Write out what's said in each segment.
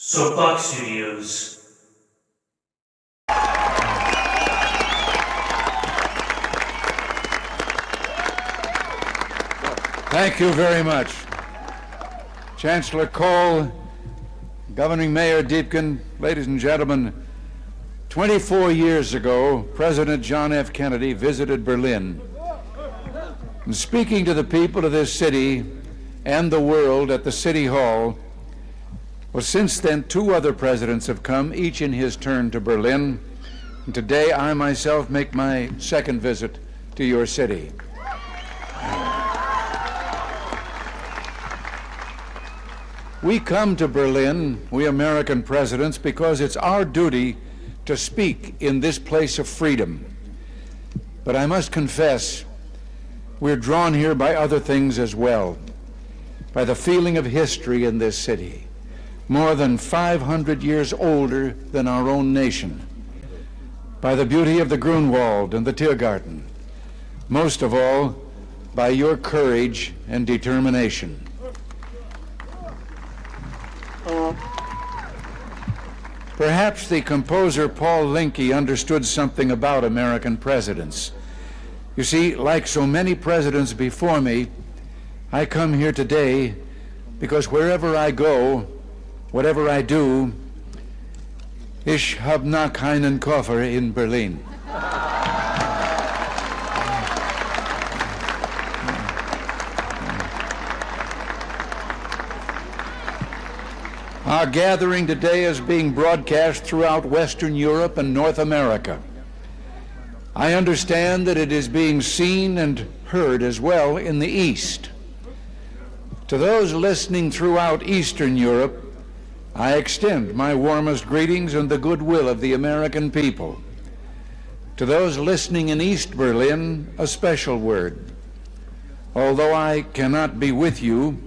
Soapbox Studios. Thank you very much. Chancellor Kohl, Governing Mayor Deepkin, ladies and gentlemen, 24 years ago, President John F. Kennedy visited Berlin. And speaking to the people of this city and the world at the City Hall, well, since then, two other presidents have come, each in his turn to Berlin. And today, I myself make my second visit to your city. We come to Berlin, we American presidents, because it's our duty to speak in this place of freedom. But I must confess, we're drawn here by other things as well, by the feeling of history in this city, more than 500 years older than our own nation, by the beauty of the Grunwald and the Tiergarten, most of all, by your courage and determination. Perhaps the composer Paul Linke understood something about American presidents. You see, like so many presidents before me, I come here today because wherever I go, whatever I do, ich hab noch keinen Koffer in Berlin. Our gathering today is being broadcast throughout Western Europe and North America. I understand that it is being seen and heard as well in the East. To those listening throughout Eastern Europe, I extend my warmest greetings and the goodwill of the American people. To those listening in East Berlin, a special word. Although I cannot be with you,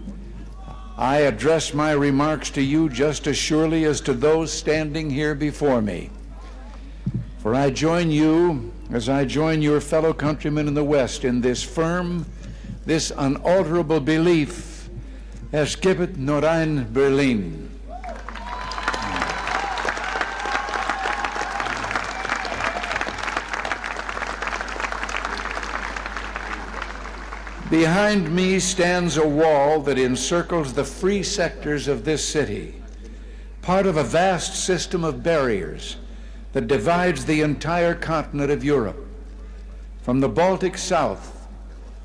I address my remarks to you just as surely as to those standing here before me. For I join you as I join your fellow countrymen in the West in this firm, this unalterable belief, es gibt nur ein Berlin. Behind me stands a wall that encircles the free sectors of this city, part of a vast system of barriers that divides the entire continent of Europe. From the Baltic south,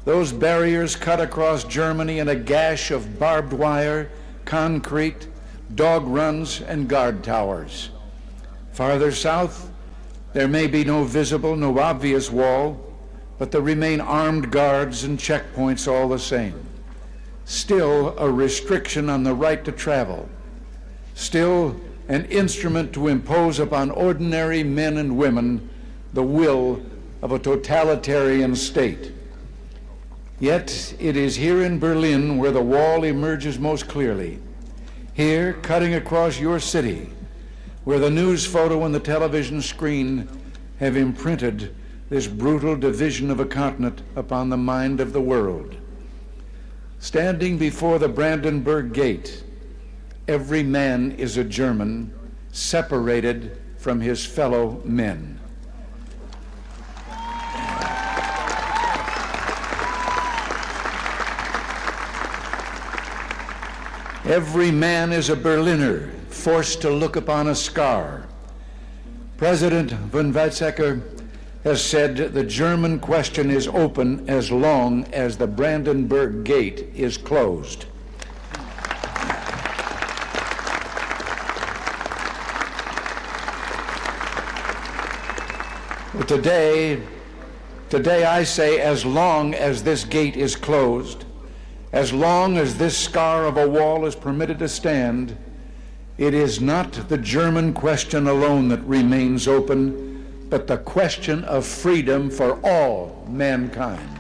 those barriers cut across Germany in a gash of barbed wire, concrete, dog runs, and guard towers. Farther south, there may be no visible, no obvious wall, but there remain armed guards and checkpoints all the same. Still a restriction on the right to travel. Still an instrument to impose upon ordinary men and women the will of a totalitarian state. Yet it is here in Berlin where the wall emerges most clearly. Here, cutting across your city, where the news photo and the television screen have imprinted this brutal division of a continent upon the mind of the world. Standing before the Brandenburg Gate, every man is a German, separated from his fellow men. Every man is a Berliner, forced to look upon a scar. President von Weizsäcker has said the German question is open as long as the Brandenburg Gate is closed. But today I say, as long as this gate is closed, as long as this scar of a wall is permitted to stand, it is not the German question alone that remains open, but the question of freedom for all mankind.